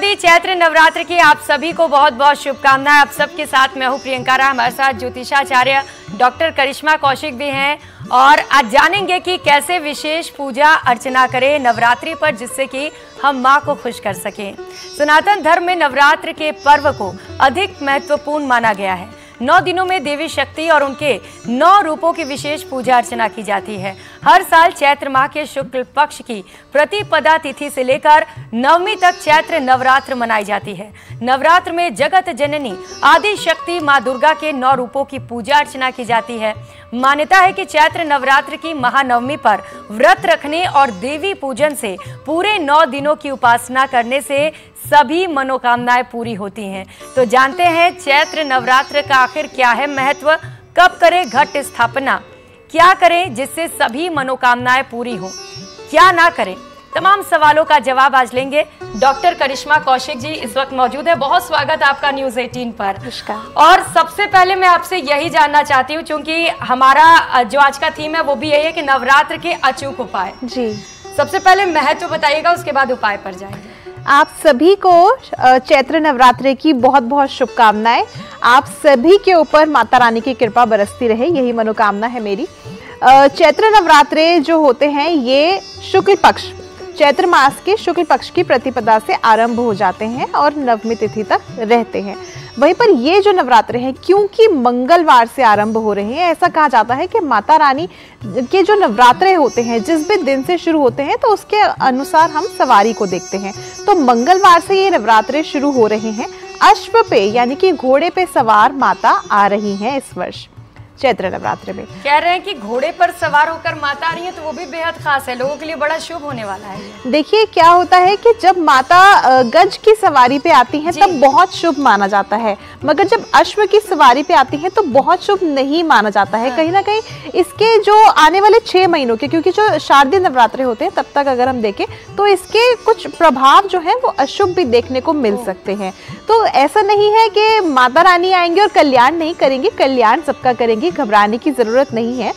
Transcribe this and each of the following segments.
शारदीय चैत्र नवरात्र की आप सभी को बहुत बहुत शुभकामनाएं। आप सबके साथ मैं हूं प्रियंका राय, हमारे साथ ज्योतिषाचार्य डॉक्टर करिश्मा कौशिक भी हैं और आज जानेंगे कि कैसे विशेष पूजा अर्चना करें नवरात्रि पर जिससे कि हम मां को खुश कर सकें। सनातन धर्म में नवरात्र के पर्व को अधिक महत्वपूर्ण माना गया है। 9 दिनों में देवी शक्ति और उनके 9 रूपों की विशेष पूजा अर्चना की जाती है। हर साल चैत्र माह के शुक्ल पक्ष की प्रतिपदा तिथि से लेकर नवमी तक चैत्र नवरात्र मनाई जाती है। नवरात्र में जगत जननी आदि शक्ति मां दुर्गा के 9 रूपों की पूजा अर्चना की जाती है। मान्यता है कि चैत्र नवरात्र की महानवमी पर व्रत रखने और देवी पूजन से पूरे 9 दिनों की उपासना करने से सभी मनोकामनाएं पूरी होती हैं। तो जानते हैं चैत्र नवरात्र का आखिर क्या है महत्व, कब करें घट स्थापना, क्या करें जिससे सभी मनोकामनाएं पूरी हो, क्या ना करें, तमाम सवालों का जवाब आज लेंगे। डॉक्टर करिश्मा कौशिक जी इस वक्त मौजूद है। बहुत स्वागत आपका न्यूज़ 18 पर। और सबसे पहले मैं आपसे यही जानना चाहती हूँ, क्योंकि हमारा जो आज का थीम है वो भी यही है कि नवरात्र के अचूक उपाय। जी, सबसे पहले महत्व बताइएगा, उसके बाद उपाय पर जाएंगे। आप सभी को चैत्र नवरात्रि की बहुत बहुत शुभकामनाएं। आप सभी के ऊपर माता रानी की कृपा बरसती रहे, यही मनोकामना है मेरी। चैत्र नवरात्रे जो होते हैं ये शुक्ल पक्ष, चैत्र मास के शुक्ल पक्ष की प्रतिपदा से आरंभ हो जाते हैं और नवमी तिथि तक रहते हैं। वहीं पर ये जो नवरात्र हैं क्योंकि मंगलवार से आरंभ हो रहे हैं, ऐसा कहा जाता है कि माता रानी के जो नवरात्रे होते हैं जिस भी दिन से शुरू होते हैं तो उसके अनुसार हम सवारी को देखते हैं। तो मंगलवार से ये नवरात्रे शुरू हो रहे हैं। अश्व पे यानी कि घोड़े पे सवार माता आ रही हैं इस वर्ष चैत्र नवरात्र में। कह रहे हैं कि घोड़े पर सवार होकर माता आ रही है तो वो भी बेहद खास है, लोगों के लिए बड़ा शुभ होने वाला है। देखिए क्या होता है कि जब माता गज की सवारी पे आती हैं तब बहुत शुभ माना जाता है, मगर जब अश्व की सवारी पे आती हैं तो बहुत शुभ नहीं माना जाता है। कहीं ना कहीं इसके जो आने वाले 6 महीनों के, क्योंकि जो शारदीय नवरात्रे होते हैं तब तक अगर हम देखें तो इसके कुछ प्रभाव जो है वो अशुभ भी देखने को मिल सकते हैं। तो ऐसा नहीं है कि माता रानी आएंगे और कल्याण नहीं करेंगे, कल्याण सबका करेंगे, घबराने की जरूरत नहीं है।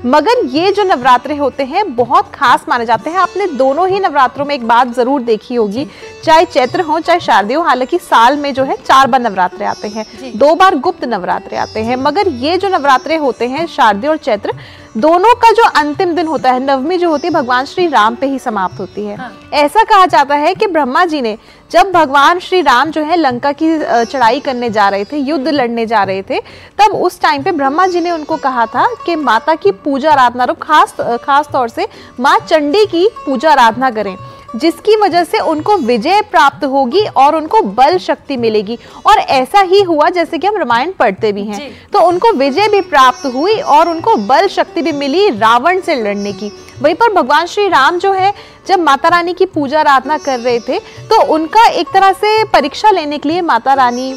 मगर ये जो नवरात्रे होते हैं बहुत खास माने जाते हैं। आपने दोनों ही नवरात्रों में एक बात जरूर देखी होगी, चाहे चैत्र हो चाहे शारदीय हो, हालांकि साल में जो है 4 बार नवरात्रे आते हैं, 2 बार गुप्त नवरात्रे आते हैं। मगर ये जो नवरात्रे होते हैं शारदीय और चैत्र दोनों का जो अंतिम दिन होता है, नवमी जो होती है भगवान श्री राम पे ही समाप्त होती है। ऐसा कहा जाता है कि ब्रह्मा जी ने जब भगवान श्री राम जो है लंका की चढ़ाई करने जा रहे थे, युद्ध लड़ने जा रहे थे, तब उस टाइम पे ब्रह्मा जी ने उनको कहा था कि माता की पूजा आराधना खास तौर से माँ चंडी की पूजा आराधना करें, जिसकी वजह से उनको विजय प्राप्त होगी और उनको बल शक्ति मिलेगी। और ऐसा ही हुआ, जैसे कि हम रामायण पढ़ते भी हैं, तो उनको विजय भी प्राप्त हुई और उनको बल शक्ति भी मिली रावण से लड़ने की। वहीं पर भगवान श्री राम जो है जब माता रानी की पूजा आराधना कर रहे थे तो उनका एक तरह से परीक्षा लेने के लिए माता रानी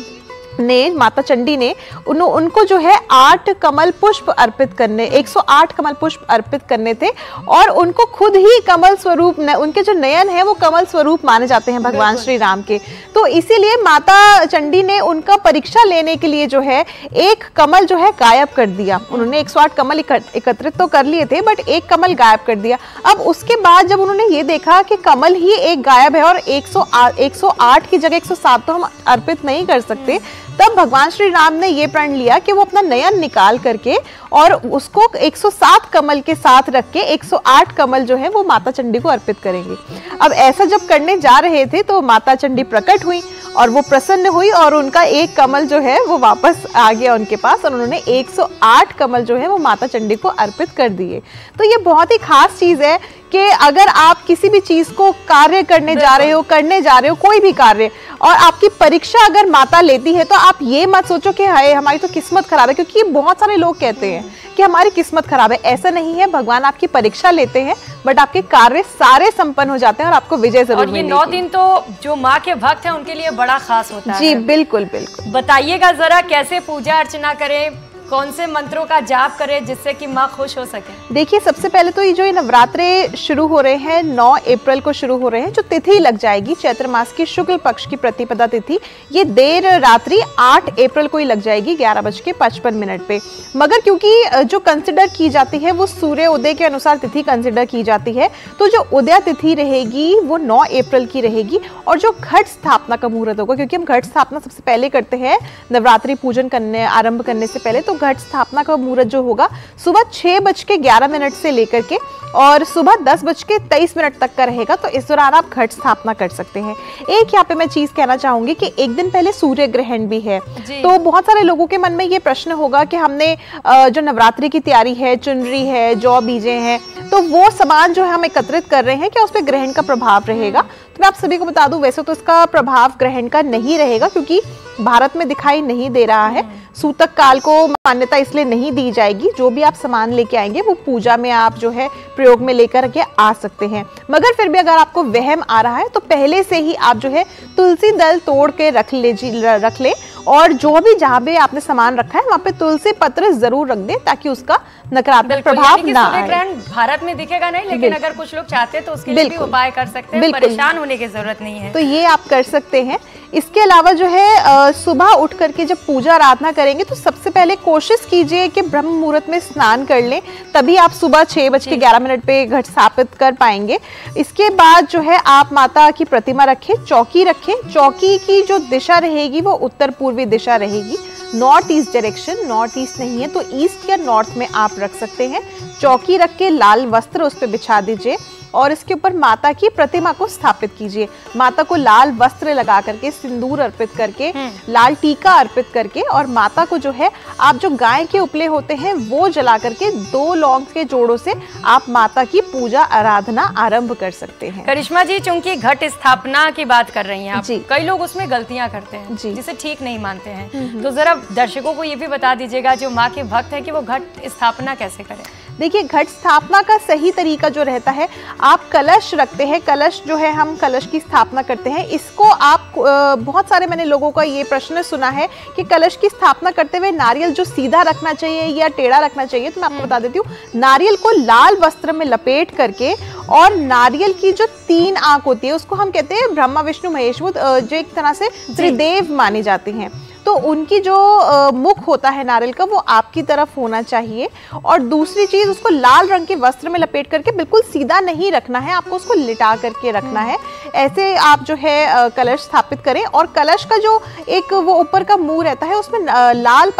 ने, माता चंडी ने उनको जो है 8 कमल पुष्प अर्पित करने, 108 कमल पुष्प अर्पित करने थे और उनको खुद ही कमल स्वरूप, उनके जो नयन है वो कमल स्वरूप माने जाते हैं भगवान श्री राम के। तो इसीलिए माता चंडी ने उनका परीक्षा लेने के लिए जो है एक कमल जो है गायब कर दिया। उन्होंने 108 कमल एकत्रित तो कर लिए थे बट एक कमल गायब कर दिया। अब उसके बाद जब उन्होंने ये देखा कि कमल ही एक गायब है और 108 की जगह 107 तो हम अर्पित नहीं कर सकते, तब भगवान श्री राम ने ये प्रण लिया कि वो अपना नयन निकाल करके और उसको 107 कमल के साथ रख के 108 कमल जो है वो माता चंडी को अर्पित करेंगे। अब ऐसा जब करने जा रहे थे तो माता चंडी प्रकट हुई और वो प्रसन्न हुई और उनका एक कमल जो है वो वापस आ गया उनके पास और उन्होंने 108 कमल जो है वो माता चंडी को अर्पित कर दिए। तो ये बहुत ही खास चीज है कि अगर आप किसी भी चीज को कार्य करने जा रहे हो कोई भी कार्य, और आपकी परीक्षा अगर माता लेती है तो आप ये मत सोचो कि हाय हमारी तो किस्मत खराब है, क्योंकि बहुत सारे लोग कहते हैं कि हमारी किस्मत खराब है। ऐसा नहीं है, भगवान आपकी परीक्षा लेते हैं बट आपके कार्य सारे संपन्न हो जाते हैं और आपको विजय जरूर मिलेगी। और ये 9 दिन तो जो माँ के भक्त हैं उनके लिए बड़ा खास होता है। जी बिल्कुल बिल्कुल। बताइएगा जरा कैसे पूजा अर्चना करें, कौन से मंत्रों का जाप करें जिससे कि माँ खुश हो सके? देखिए, सबसे पहले तो ये जो नवरात्रे शुरू हो रहे हैं 9 अप्रैल को शुरू हो रहे हैं, जो तिथि लग जाएगी चैत्र मास की शुक्ल पक्ष की प्रतिपदा तिथि, ये देर रात्रि 8 अप्रैल को ही लग जाएगी 11:55 पे। मगर क्योंकि जो कंसिडर की जाती है वो सूर्य उदय के अनुसार तिथि कंसिडर की जाती है, तो जो उदय तिथि रहेगी वो 9 अप्रैल की रहेगी। और जो घट स्थापना का मुहूर्त होगा, क्योंकि हम घट स्थापना सबसे पहले करते हैं नवरात्रि पूजन करने आरंभ करने से पहले, तो घट स्थापना का मुहूर्त जो होगा सुबह 6:11 से लेकर के और सुबह 10:23 तक का रहेगा। तो इस दौरान आप घट स्थापना कर सकते हैं। एक यहाँ पे मैं चीज कहना चाहूंगी कि एक दिन पहले सूर्य ग्रहण भी है, तो बहुत सारे लोगों के मन में ये प्रश्न होगा कि हमने जो नवरात्रि की तैयारी है, चुनरी है, जौ बीजे हैं, तो वो सामान जो है हम एकत्रित कर रहे हैं, क्या उस पर ग्रहण का प्रभाव रहेगा? तो मैं आप सभी को बता दूं, वैसे तो इसका प्रभाव ग्रहण का नहीं रहेगा, क्योंकि भारत में दिखाई नहीं दे रहा है। सूतक काल को मान्यता इसलिए नहीं दी जाएगी। जो भी आप सामान लेके आएंगे वो पूजा में आप जो है प्रयोग में लेकर के आ सकते हैं। मगर फिर भी अगर आपको वहम आ रहा है तो पहले से ही आप जो है तुलसी दल तोड़ के रख ले, और जो भी जहाँ भी आपने सामान रखा है वहाँ पे तुलसी पत्र जरूर रख दें, ताकि उसका नकारात्मक प्रभाव ना आए। ग्रहण भारत में दिखेगा नहीं, लेकिन अगर कुछ लोग चाहते हैं तो उसके लिए भी उपाय कर सकते हैं, परेशान होने की जरूरत नहीं है। तो ये आप कर सकते हैं। इसके अलावा जो है सुबह उठ करके जब पूजा आराधना करेंगे तो सबसे पहले कोशिश कीजिए कि ब्रह्म मुहूर्त में स्नान कर लें, तभी आप सुबह 6:11 पे घट स्थापित कर पाएंगे। इसके बाद जो है आप माता की प्रतिमा रखें, चौकी रखें। चौकी की जो दिशा रहेगी वो उत्तर पूर्वी दिशा रहेगी, north east direction, north east नहीं है तो ईस्ट या नॉर्थ में आप रख सकते हैं। चौकी रख के लाल वस्त्र उस पर बिछा दीजिए और इसके ऊपर माता की प्रतिमा को स्थापित कीजिए। माता को लाल वस्त्र लगा करके, सिंदूर अर्पित करके, लाल टीका अर्पित करके, और माता को जो है आप जो गाय के उपले होते हैं वो जला करके 2 लौंग के जोड़ों से आप माता की पूजा आराधना आरंभ कर सकते हैं। करिश्मा जी, चूंकि घट स्थापना की बात कर रही हैं आप, कई लोग उसमें गलतियां करते हैं जिसे ठीक नहीं मानते हैं, तो जरा दर्शकों को ये भी बता दीजिएगा जो माँ के भक्त है कि वो घट स्थापना कैसे करें? देखिए, घट स्थापना का सही तरीका जो रहता है, आप कलश रखते हैं, कलश जो है हम कलश की स्थापना करते हैं। इसको आप बहुत सारे मैंने लोगों का ये प्रश्न सुना है कि कलश की स्थापना करते हुए नारियल जो सीधा रखना चाहिए या टेढ़ा रखना चाहिए, तो मैं आपको बता देती हूँ, नारियल को लाल वस्त्र में लपेट करके, और नारियल की जो 3 आंख होती है उसको हम कहते हैं ब्रह्मा विष्णु महेश, जो एक तरह से त्रिदेव माने जाते हैं, तो उनकी जो मुख होता है नारियल का वो आपकी तरफ होना चाहिए। और दूसरी चीज, उसको लाल रंग के वस्त्र में लपेट करके बिल्कुल सीधा नहीं रखना है, आपको उसको लिटा करके रखना है। ऐसे आप जो है कलश स्थापित करें। और कलश का जो एक वो ऊपर का मुंह रहता है उसमें लाल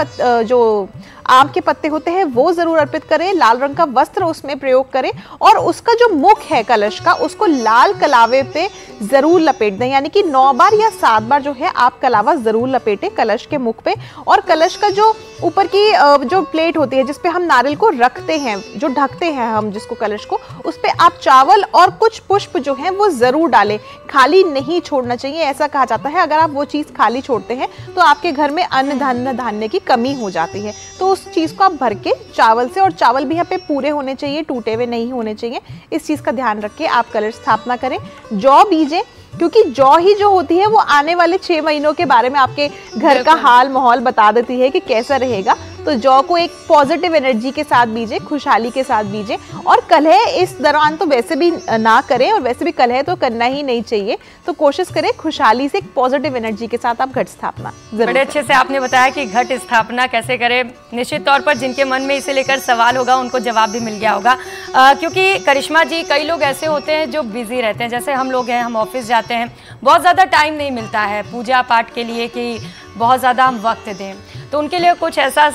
जो आम के पत्ते होते हैं वो जरूर अर्पित करें, लाल रंग का वस्त्र उसमें प्रयोग करें, और उसका जो मुख है कलश का उसको लाल कलावे पे जरूर लपेट दें, यानी कि 9 बार या 7 बार जो है आप कलावा जरूर लपेटें कलश के मुख पे। और कलश का जो ऊपर की जो प्लेट होती है जिसपे हम नारियल को रखते हैं, जो ढकते हैं हम जिसको कलश को, उस पे आप चावल और कुछ पुष्प जो हैं वो जरूर डालें, खाली नहीं छोड़ना चाहिए। ऐसा कहा जाता है अगर आप वो चीज खाली छोड़ते हैं तो आपके घर में अन्न धान्य की कमी हो जाती है। तो उस चीज को आप भर के चावल से, और चावल भी यहाँ पे पूरे होने चाहिए, टूटे हुए नहीं होने चाहिए, इस चीज का ध्यान रख के आप कलश स्थापना करें। जौ बीजे, क्योंकि जौ ही जो होती है वो आने वाले 6 महीनों के बारे में आपके घर का हाल माहौल बता देती है कि कैसा रहेगा। तो जौ को एक पॉजिटिव एनर्जी के साथ बीजे, खुशहाली के साथ बीजे। और कलह इस दौरान तो वैसे भी ना करें, और वैसे भी कलह तो करना ही नहीं चाहिए, तो कोशिश करें खुशहाली से, एक पॉजिटिव एनर्जी के साथ आप घट स्थापना जरूर। बड़े अच्छे से आपने बताया कि घट स्थापना कैसे करें। निश्चित तौर पर जिनके मन में इसे लेकर सवाल होगा उनको जवाब भी मिल गया होगा, क्योंकि करिश्मा जी, कई लोग ऐसे होते हैं जो बिजी रहते हैं, जैसे हम लोग हैं, हम ऑफिस जाते हैं, बहुत ज़्यादा टाइम नहीं मिलता है पूजा पाठ के लिए कि बहुत ज़्यादा हम वक्त दें, तो उनके लिए कुछ ऐसा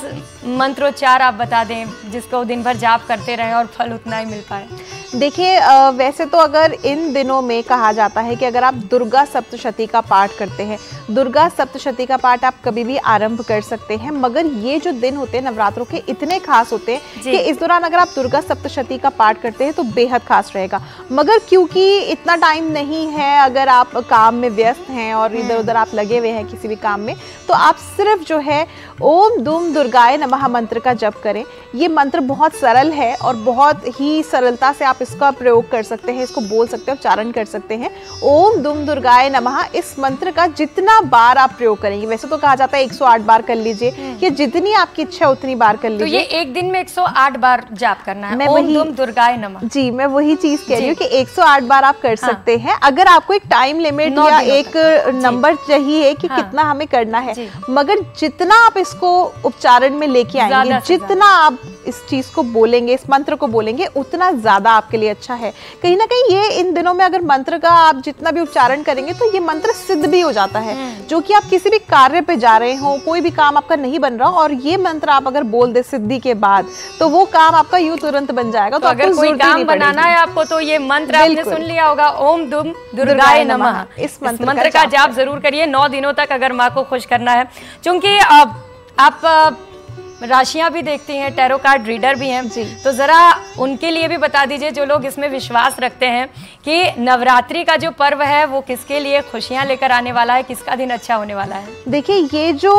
मंत्रोच्चार आप बता दें जिसको दिन भर जाप करते रहें और फल उतना ही मिल पाए। देखिए, वैसे तो अगर इन दिनों में कहा जाता है कि अगर आप दुर्गा सप्तशती का पाठ करते हैं, दुर्गा सप्तशती का पाठ आप कभी भी आरंभ कर सकते हैं। मगर ये जो दिन होते हैं नवरात्रों के इतने खास होते हैं कि इस दौरान अगर आप दुर्गा सप्तशती का पाठ करते हैं तो बेहद खास रहेगा। मगर क्योंकि इतना टाइम नहीं है, अगर आप काम में व्यस्त हैं और इधर उधर आप लगे हुए हैं किसी भी काम में, तो आप सिर्फ जो है ओम दुम दुर्गाय नमः मंत्र का जप करें। ये मंत्र बहुत सरल है और बहुत ही सरलता से आप इसका प्रयोग कर सकते हैं, इसको बोल सकते हैं, उच्चारण कर सकते हैं। ओम दुम दुर्गाय नमः इस मंत्र का जितना बार आप प्रयोग करेंगे, वैसे तो कहा जाता है 108 बार कर लीजिए, कि जितनी आपकी इच्छा उतनी बार कर लीजिए। तो ये एक दिन में 108 बार जाप करना है, ओम दुम दुर्गाय नमः। जी, मैं वही चीज कह रही हूँ कि 108 बार आप कर सकते हैं। अगर आपको एक टाइम लिमिट या एक नंबर चाहिए कि कितना हमें करना है, मगर जितना आप इसको उच्चारण में लेके आएंगे, जितना आप इस चीज को बोलेंगे, इस मंत्र को बोलेंगे, उतना ज्यादा आपके लिए अच्छा है। कहीं ना कहीं ये इन दिनों में अगर मंत्र का आप जितना भी उच्चारण करेंगे तो ये मंत्र सिद्ध भी हो जाता है। जो कि आप किसी भी कार्य पे जा रहे हो, कोई भी काम आपका नहीं बन रहा और ये मंत्र आप अगर बोल दे सिद्धि के बाद, तो वो काम आपका यूं तुरंत बन जाएगा। तो अगर कोई काम बनाना है आपको तो ये मंत्र आपने सुन लिया होगा, ओम दुम दुर्गाय नमः। इस मंत्र का जाप जरूर करिए 9 दिनों तक अगर माँ को खुश करना है। क्योंकि आप राशियां भी देखती हैं, टैरो कार्ड रीडर भी हैं, तो जरा उनके लिए भी बता दीजिए जो लोग इसमें विश्वास रखते हैं कि नवरात्रि का जो पर्व है वो किसके लिए खुशियां लेकर आने वाला है, किसका दिन अच्छा होने वाला है। देखिए, ये जो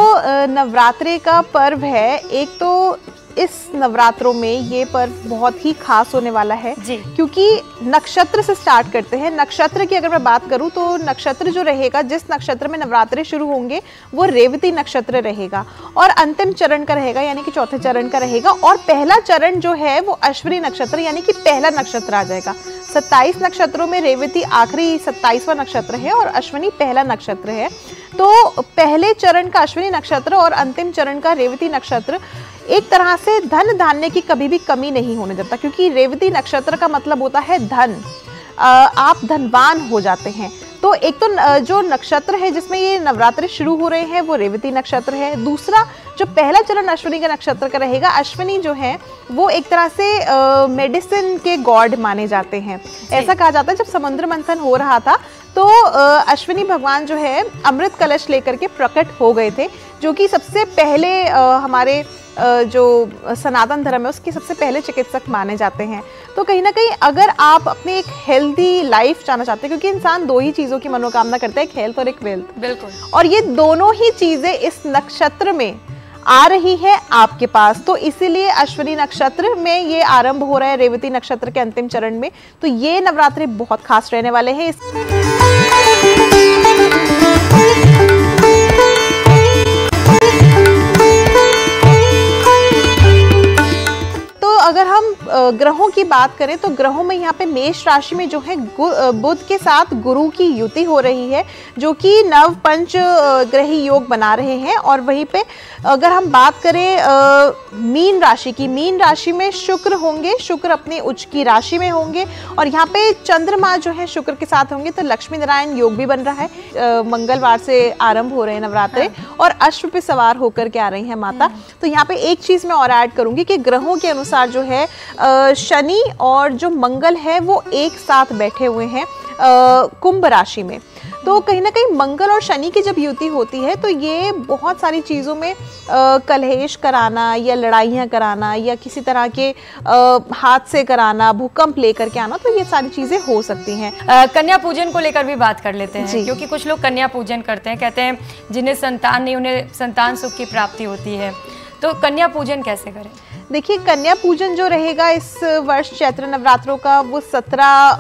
नवरात्रि का पर्व है, एक तो इस नवरात्रों में ये पर्व बहुत ही खास होने वाला है जी। क्योंकि नक्षत्र से स्टार्ट करते हैं। नक्षत्र की अगर मैं बात करूं तो नक्षत्र जो रहेगा, जिस नक्षत्र में नवरात्रे शुरू होंगे वो रेवती नक्षत्र रहेगा और अंतिम चरण का रहेगा, यानी कि चौथे चरण का रहेगा। और पहला चरण जो है वो अश्विनी नक्षत्र यानी कि पहला नक्षत्र आ जाएगा। 27 नक्षत्रों में रेवती आखिरी 27वां नक्षत्र है और अश्विनी पहला नक्षत्र है। तो पहले चरण का अश्विनी नक्षत्र और अंतिम चरण का रेवती नक्षत्र एक तरह से धन धान्य की कभी भी कमी नहीं होने देता, क्योंकि रेवती नक्षत्र का मतलब होता है धन। आप धनवान हो जाते हैं। तो एक तो जो नक्षत्र है जिसमें ये नवरात्रि शुरू हो रहे हैं वो रेवती नक्षत्र है। दूसरा जो पहला चरण अश्विनी का नक्षत्र का रहेगा, अश्विनी जो है वो एक तरह से मेडिसिन के गॉड माने जाते हैं। ऐसा कहा जाता है जब समुद्र मंथन हो रहा था तो अश्विनी भगवान जो है अमृत कलश लेकर के प्रकट हो गए थे, जो कि सबसे पहले हमारे जो सनातन धर्म है उसके सबसे पहले चिकित्सक माने जाते हैं। तो कहीं ना कहीं अगर आप अपनी एक हेल्दी लाइफ चाहना चाहते हैं, क्योंकि इंसान 2 ही चीज़ों की मनोकामना करता है, एक हेल्थ और एक वेल्थ। बिल्कुल। और ये दोनों ही चीज़ें इस नक्षत्र में आ रही है आपके पास, तो इसीलिए अश्विनी नक्षत्र में ये आरंभ हो रहा है रेवती नक्षत्र के अंतिम चरण में। तो ये नवरात्रि बहुत खास रहने वाले हैं। अगर हम ग्रहों की बात करें तो ग्रहों में यहाँ पे मेष राशि में जो है बुध के साथ गुरु की युति हो रही है, जो कि नव पंच ग्रही योग बना रहे हैं। और वहीं पे अगर हम बात करें मीन राशि की, मीन राशि में शुक्र होंगे, शुक्र अपनी उच्च की राशि में होंगे और यहाँ पे चंद्रमा जो है शुक्र के साथ होंगे। तो लक्ष्मी नारायण योग भी बन रहा है। मंगलवार से आरंभ हो रहे हैं नवरात्रे और अश्व पे सवार होकर के आ रही है माता। तो यहाँ पे एक चीज मैं और ऐड करूंगी कि ग्रहों के अनुसार जो है शनि और जो मंगल है वो एक साथ बैठे हुए हैं कुंभ राशि में। तो कहीं ना कहीं मंगल और शनि की जब युति होती है तो ये बहुत सारी चीज़ों में कलेश कराना या लड़ाइयाँ कराना या किसी तरह के हादसे कराना, भूकंप लेकर के आना, तो ये सारी चीज़ें हो सकती हैं। कन्या पूजन को लेकर भी बात कर लेते हैं, क्योंकि कुछ लोग कन्या पूजन करते हैं, कहते हैं जिन्हें संतान नहीं उन्हें संतान सुख की प्राप्ति होती है। तो कन्या पूजन कैसे करें? देखिए, कन्या पूजन जो रहेगा इस वर्ष चैत्र नवरात्रों का वो 17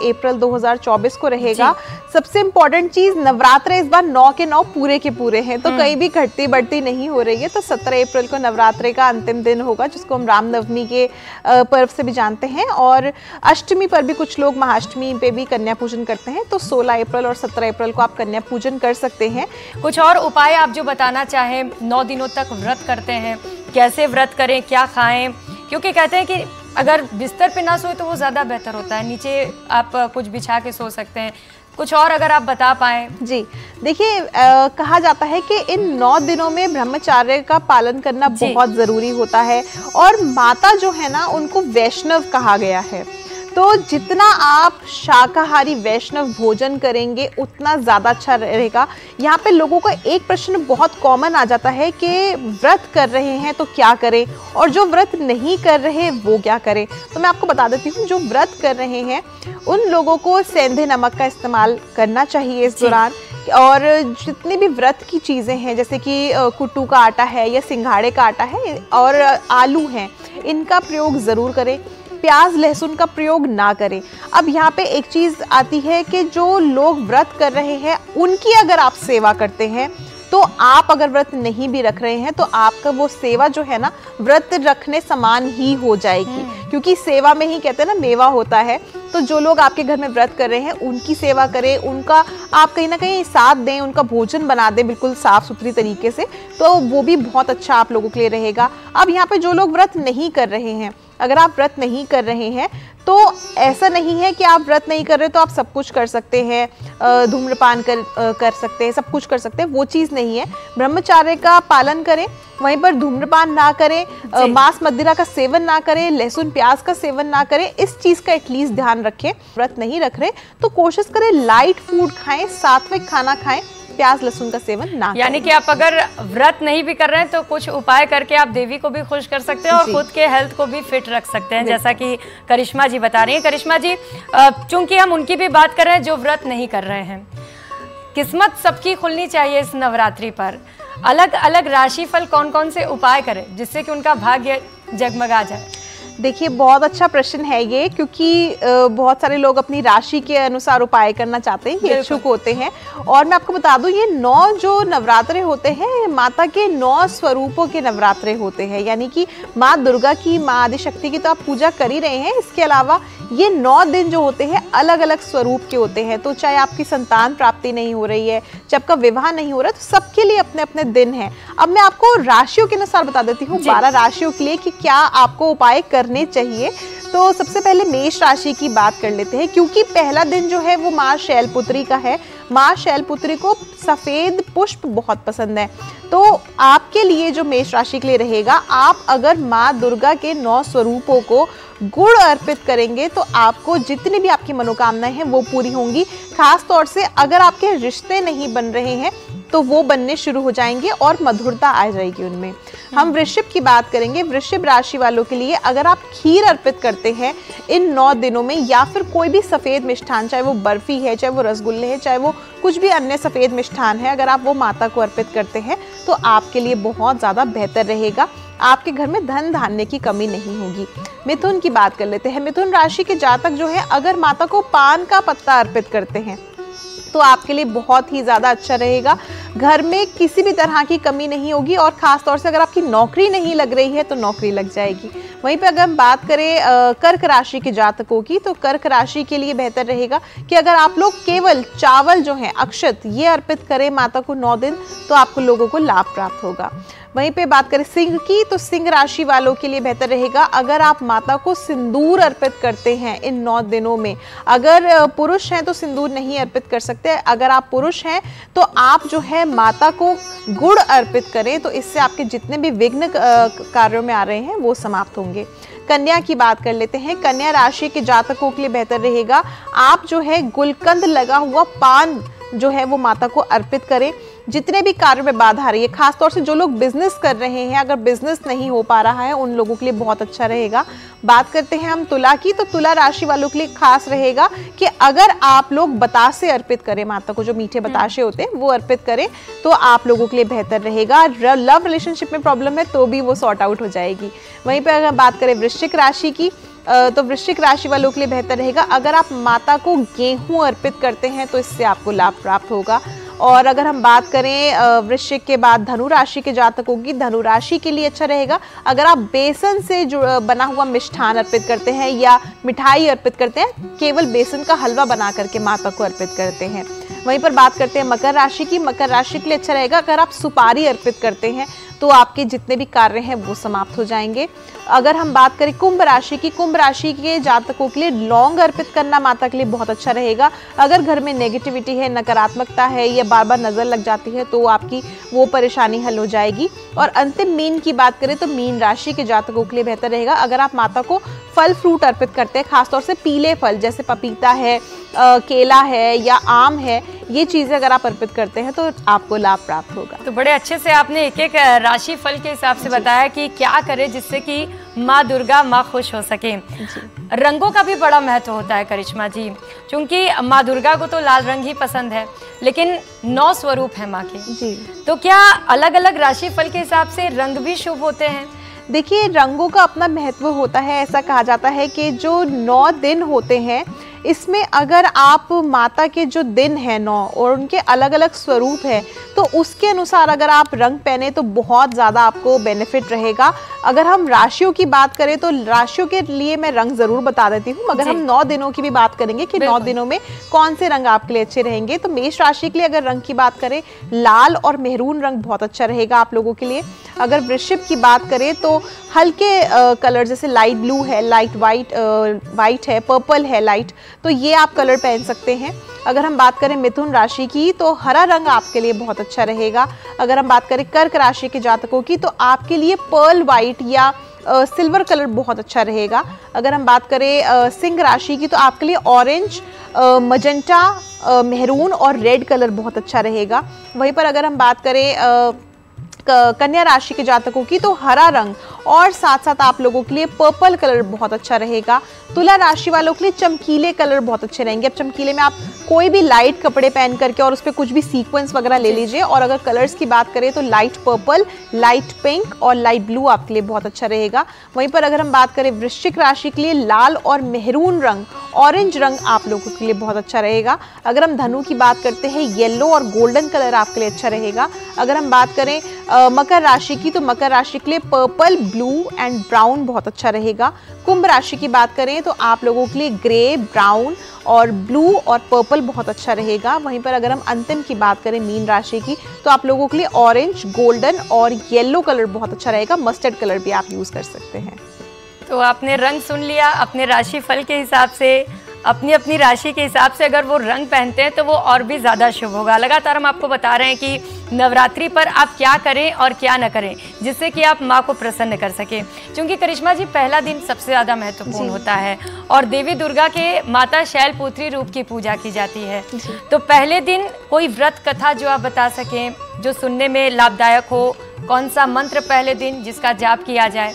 अप्रैल 2024 को रहेगा। सबसे इम्पोर्टेंट चीज, नवरात्र इस बार 9 के 9 पूरे के पूरे हैं, तो कहीं भी घटती बढ़ती नहीं हो रही है। तो 17 अप्रैल को नवरात्रे का अंतिम दिन होगा, जिसको हम रामनवमी के पर्व से भी जानते हैं। और अष्टमी पर भी कुछ लोग महाअष्टमी पे भी कन्या पूजन करते हैं। तो 16 अप्रैल और 17 अप्रैल को आप कन्या पूजन कर सकते हैं। कुछ और उपाय आप जो बताना चाहें, 9 दिनों तक व्रत करते हैं, कैसे व्रत करें, क्या खाएं? क्योंकि कहते हैं कि अगर बिस्तर पे ना सोए तो वो ज़्यादा बेहतर होता है, नीचे आप कुछ बिछा के सो सकते हैं। कुछ और अगर आप बता पाएं। जी देखिए, कहा जाता है कि इन 9 दिनों में ब्रह्मचर्य का पालन करना बहुत ज़रूरी होता है। और माता जो है ना, उनको वैष्णव कहा गया है। तो जितना आप शाकाहारी वैष्णव भोजन करेंगे उतना ज़्यादा अच्छा रहेगा। यहाँ पे लोगों का एक प्रश्न बहुत कॉमन आ जाता है कि व्रत कर रहे हैं तो क्या करें, और जो व्रत नहीं कर रहे वो क्या करें। तो मैं आपको बता देती हूँ, जो व्रत कर रहे हैं उन लोगों को सेंधे नमक का इस्तेमाल करना चाहिए इस दौरान। और जितनी भी व्रत की चीज़ें हैं, जैसे कि कुट्टू का आटा है या सिंघाड़े का आटा है और आलू हैं, इनका प्रयोग ज़रूर करें। प्याज लहसुन का प्रयोग ना करें। अब यहाँ पे एक चीज आती है कि जो लोग व्रत कर रहे हैं उनकी अगर आप सेवा करते हैं, तो आप अगर व्रत नहीं भी रख रहे हैं तो आपका वो सेवा जो है ना व्रत रखने समान ही हो जाएगी, क्योंकि सेवा में ही कहते हैं ना मेवा होता है। तो जो लोग आपके घर में व्रत कर रहे हैं उनकी सेवा करें, उनका आप कहीं ना कहीं साथ दें, उनका भोजन बना दें बिल्कुल साफ सुथरी तरीके से, तो वो भी बहुत अच्छा आप लोगों के लिए रहेगा। अब यहाँ पे जो लोग व्रत नहीं कर रहे हैं, अगर आप व्रत नहीं कर रहे हैं तो ऐसा नहीं है कि आप व्रत नहीं कर रहे तो आप सब कुछ कर सकते हैं, धूम्रपान कर सकते हैं, सब कुछ कर सकते हैं, वो चीज़ नहीं है। ब्रह्मचर्य का पालन करें, वहीं पर धूम्रपान ना करें, मांस मदिरा का सेवन ना करें, लहसुन प्याज का सेवन ना करें, इस चीज़ का एटलीस्ट ध्यान रखें। व्रत नहीं रख रहे तो कोशिश करें लाइट फूड खाएं, सात्विक खाना खाएं, प्याज लहसुन का सेवन ना करें। यानी कि आप अगर व्रत नहीं भी कर रहे हैं तो कुछ उपाय करके आप देवी को भी खुश कर सकते हैं और खुद के हेल्थ को भी फिट रख सकते हैं, जैसा कि करिश्मा जी बता रही हैं। करिश्मा जी, चूंकि हम उनकी भी बात कर रहे हैं जो व्रत नहीं कर रहे हैं, किस्मत सबकी खुलनी चाहिए इस नवरात्रि पर। अलग अलग राशिफल कौन कौन से उपाय करें जिससे कि उनका भाग्य जगमगा जाए? देखिए, बहुत अच्छा प्रश्न है ये, क्योंकि बहुत सारे लोग अपनी राशि के अनुसार उपाय करना चाहते हैं, ये इच्छुक होते हैं। और मैं आपको बता दूं, ये 9 जो नवरात्रे होते हैं माता के 9 स्वरूपों के नवरात्रे होते हैं, यानी कि माँ दुर्गा की, माँ आदिशक्ति की तो आप पूजा कर ही रहे हैं, इसके अलावा ये 9 दिन जो होते हैं अलग अलग स्वरूप के होते हैं। तो चाहे आपकी संतान प्राप्ति नहीं हो रही है, चाहे आपका विवाह नहीं हो रहा है, तो सबके लिए अपने अपने दिन हैं। अब मैं आपको राशियों के अनुसार बता देती हूँ 12 राशियों के लिए कि क्या आपको उपाय करने चाहिए। तो सबसे पहले मेष राशि की बात कर लेते हैं, क्योंकि पहला दिन जो है वो माँ शैलपुत्री का है। माँ शैलपुत्री को सफेद पुष्प बहुत पसंद है, तो आपके लिए जो मेष राशि के लिए रहेगा, आप अगर माँ दुर्गा के 9 स्वरूपों को गुड़ अर्पित करेंगे तो आपको जितनी भी आपकी मनोकामनाएं हैं वो पूरी होंगी। खास तौर से अगर आपके रिश्ते नहीं बन रहे हैं तो वो बनने शुरू हो जाएंगे और मधुरता आ जाएगी उनमें। हम वृश्चिक की बात करेंगे। वृश्चिक राशि वालों के लिए अगर आप खीर अर्पित करते हैं इन 9 दिनों में, या फिर कोई भी सफ़ेद मिष्ठान, चाहे वो बर्फी है, चाहे वो रसगुल्ले है, चाहे वो कुछ भी अन्य सफ़ेद मिष्ठान है, अगर आप वो माता को अर्पित करते हैं तो आपके लिए बहुत ज़्यादा बेहतर रहेगा। आपके घर में धन धान्य की कमी नहीं होगी। मिथुन की बात कर लेते हैं। मिथुन राशि के जातक जो है, अगर माता को पान का पत्ता अर्पित करते हैं तो आपके लिए बहुत ही ज़्यादा अच्छा रहेगा। घर में किसी भी तरह की कमी नहीं होगी, और ख़ास तौर से अगर आपकी नौकरी नहीं लग रही है तो नौकरी लग जाएगी। वहीं पे अगर हम बात करें कर्क राशि के जातकों की, तो कर्क राशि के लिए बेहतर रहेगा कि अगर आप लोग केवल चावल जो है, अक्षत, ये अर्पित करें माता को 9 दिन, तो आपको लोगों को लाभ प्राप्त होगा। वहीं पे बात करें सिंह की, तो सिंह राशि वालों के लिए बेहतर रहेगा अगर आप माता को सिंदूर अर्पित करते हैं इन 9 दिनों में। अगर पुरुष हैं तो सिंदूर नहीं अर्पित कर सकते, अगर आप पुरुष हैं तो आप जो है माता को गुड़ अर्पित करें, तो इससे आपके जितने भी विघ्न कार्यों में आ रहे हैं वो समाप्त होंगे। कन्या की बात कर लेते हैं। कन्या राशि के जातकों के लिए बेहतर रहेगा आप जो है गुलकंद लगा हुआ पान जो है वो माता को अर्पित करें। जितने भी कार्य में बाधा आ रही है, खासतौर से जो लोग बिजनेस कर रहे हैं, अगर बिजनेस नहीं हो पा रहा है, उन लोगों के लिए बहुत अच्छा रहेगा। बात करते हैं हम तुला की, तो तुला राशि वालों के लिए खास रहेगा कि अगर आप लोग बतासे अर्पित करें माता को, जो मीठे बताशे होते हैं वो अर्पित करें, तो आप लोगों के लिए बेहतर रहेगा। लव रिलेशनशिप में प्रॉब्लम है तो भी वो सॉर्ट आउट हो जाएगी। वहीं पर अगर बात करें वृश्चिक राशि की, तो वृश्चिक राशि वालों के लिए बेहतर रहेगा अगर आप माता को गेहूं अर्पित करते हैं, तो इससे आपको लाभ प्राप्त होगा। और अगर हम बात करें वृश्चिक के बाद धनु राशि के जातकों की, धनु राशि के लिए अच्छा रहेगा अगर आप बेसन से बना हुआ मिष्ठान अर्पित करते हैं या मिठाई अर्पित करते हैं, केवल बेसन का हलवा बना करके माता को अर्पित करते हैं। वहीं पर बात करते हैं मकर राशि की। मकर राशि के लिए अच्छा रहेगा अगर आप सुपारी अर्पित करते हैं, तो आपके जितने भी कार्य हैं वो समाप्त हो जाएंगे। अगर हम बात करें कुंभ राशि की, कुंभ राशि के जातकों के लिए लौंग अर्पित करना माता के लिए बहुत अच्छा रहेगा। अगर घर में नेगेटिविटी है, नकारात्मकता है, या बार बार नजर लग जाती है, तो आपकी वो परेशानी हल हो जाएगी। और अंतिम मीन की बात करें तो मीन राशि के जातकों के लिए बेहतर रहेगा अगर आप माता को फल फ्रूट अर्पित करते हैं, खासतौर से पीले फल जैसे पपीता है, केला है या आम है, ये चीजें अगर आप अर्पित करते हैं तो आपको लाभ प्राप्त होगा। तो बड़े अच्छे से आपने एक एक राशि फल के हिसाब से बताया कि क्या करें जिससे कि माँ दुर्गा माँ खुश हो सके। रंगों का भी बड़ा महत्व होता है करिश्मा जी, क्योंकि माँ दुर्गा को तो लाल रंग ही पसंद है, लेकिन 9 स्वरूप है माँ के जी, तो क्या अलग अलग राशि फल के हिसाब से रंग भी शुभ होते हैं? देखिए, रंगों का अपना महत्व होता है। ऐसा कहा जाता है कि जो 9 दिन होते हैं, इसमें अगर आप माता के जो दिन हैं 9 और उनके अलग अलग स्वरूप है, तो उसके अनुसार अगर आप रंग पहने तो बहुत ज़्यादा आपको बेनिफिट रहेगा। अगर हम राशियों की बात करें तो राशियों के लिए मैं रंग ज़रूर बता देती हूँ, मगर हम 9 दिनों की भी बात करेंगे कि 9 दिनों में कौन से रंग आपके लिए अच्छे रहेंगे। तो मेष राशि के लिए अगर रंग की बात करें, लाल और मेहरून रंग बहुत अच्छा रहेगा आप लोगों के लिए। अगर वृश्चिक की बात करें तो हल्के कलर जैसे लाइट ब्लू है, लाइट वाइट है, पर्पल है लाइट, तो ये आप कलर पहन सकते हैं। अगर हम बात करें मिथुन राशि की तो हरा रंग आपके लिए बहुत अच्छा रहेगा। अगर हम बात करें कर्क राशि के जातकों की तो आपके लिए पर्ल वाइट या सिल्वर कलर बहुत अच्छा रहेगा। अगर हम बात करें सिंह राशि की तो आपके लिए ऑरेंज, मजेंटा, मेहरून और रेड कलर बहुत अच्छा रहेगा। वहीं पर अगर हम बात करें कन्या राशि के जातकों की तो हरा रंग और साथ साथ आप लोगों के लिए पर्पल कलर बहुत अच्छा रहेगा। तुला राशि वालों के लिए चमकीले कलर बहुत अच्छे रहेंगे। अब चमकीले में आप कोई भी लाइट कपड़े पहन करके और उस पर कुछ भी सीक्वेंस वगैरह ले लीजिए। और अगर कलर्स की बात करें तो लाइट पर्पल, लाइट पिंक और लाइट ब्लू आपके लिए बहुत अच्छा रहेगा। वहीं पर अगर हम बात करें वृश्चिक राशि के लिए लाल और मेहरून रंग, ऑरेंज रंग आप लोगों के लिए बहुत अच्छा रहेगा। अगर हम धनु की बात करते हैं, येलो और गोल्डन कलर आपके लिए अच्छा रहेगा। अगर हम बात करें मकर राशि की तो मकर राशि के लिए पर्पल, ब्लू एंड ब्राउन बहुत अच्छा रहेगा। कुंभ राशि की बात करें तो आप लोगों के लिए ग्रे, ब्राउन और ब्लू और पर्पल बहुत अच्छा रहेगा। वहीं पर अगर हम अंतिम की बात करें मीन राशि की तो आप लोगों के लिए ऑरेंज, गोल्डन और येलो कलर बहुत अच्छा रहेगा। मस्टर्ड कलर भी आप यूज कर सकते हैं। तो आपने रंग सुन लिया, अपने राशि फल के हिसाब से, अपनी अपनी राशि के हिसाब से अगर वो रंग पहनते हैं तो वो और भी ज़्यादा शुभ होगा। लगातार हम आपको बता रहे हैं कि नवरात्रि पर आप क्या करें और क्या न करें जिससे कि आप माँ को प्रसन्न कर सकें। क्योंकि करिश्मा जी, पहला दिन सबसे ज़्यादा महत्वपूर्ण होता है और देवी दुर्गा के माता शैलपुत्री रूप की पूजा की जाती है। तो पहले दिन कोई व्रत कथा जो आप बता सकें, जो सुनने में लाभदायक हो, कौन सा मंत्र पहले दिन जिसका जाप किया जाए?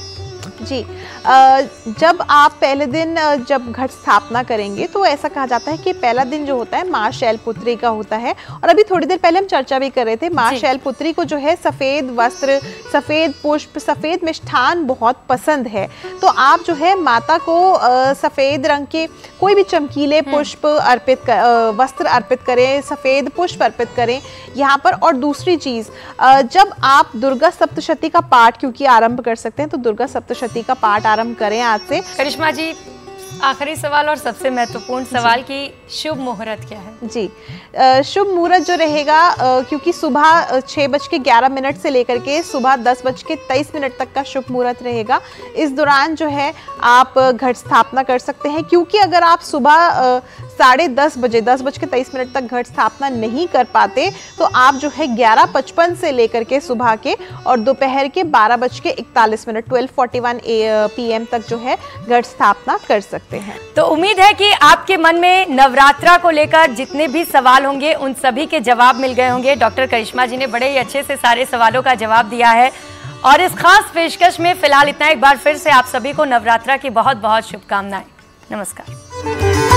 जी, जब आप पहले दिन जब घट स्थापना करेंगे तो ऐसा कहा जाता है कि पहला दिन जो होता है माँ शैलपुत्री का होता है। और अभी थोड़ी देर पहले हम चर्चा भी कर रहे थे, माँ शैलपुत्री को जो है सफ़ेद वस्त्र, सफ़ेद पुष्प, सफ़ेद मिष्ठान बहुत पसंद है। तो आप जो है माता को सफ़ेद रंग के कोई भी चमकीले पुष्प वस्त्र अर्पित करें, सफ़ेद पुष्प अर्पित करें यहाँ पर। और दूसरी चीज़, जब आप दुर्गा सप्तशती का पाठ क्योंकि आरंभ कर सकते हैं तो दुर्गा सप्तशती का पाठ आरंभ करें आज से। करिश्मा जी, आखिरी सवाल और सबसे महत्वपूर्ण सवाल की शुभ मुहूर्त क्या है? जी, शुभ मुहूर्त जो रहेगा, क्योंकि सुबह 6:11 से लेकर के सुबह 10:23 तक का शुभ मुहूर्त रहेगा। इस दौरान जो है आप घट स्थापना कर सकते हैं। क्योंकि अगर आप सुबह 10:30 बजे 10:23 तक घट स्थापना नहीं कर पाते तो आप जो है 11:55 से लेकर के सुबह के और दोपहर के 12:41 12:41 PM तक जो है घट स्थापना कर सकते हैं। तो उम्मीद है कि आपके मन में नवरात्रा को लेकर जितने भी सवाल होंगे उन सभी के जवाब मिल गए होंगे। डॉक्टर करिश्मा जी ने बड़े ही अच्छे से सारे सवालों का जवाब दिया है और इस खास पेशकश में फिलहाल इतना। एक बार फिर से आप सभी को नवरात्रा की बहुत बहुत शुभकामनाएं। नमस्कार।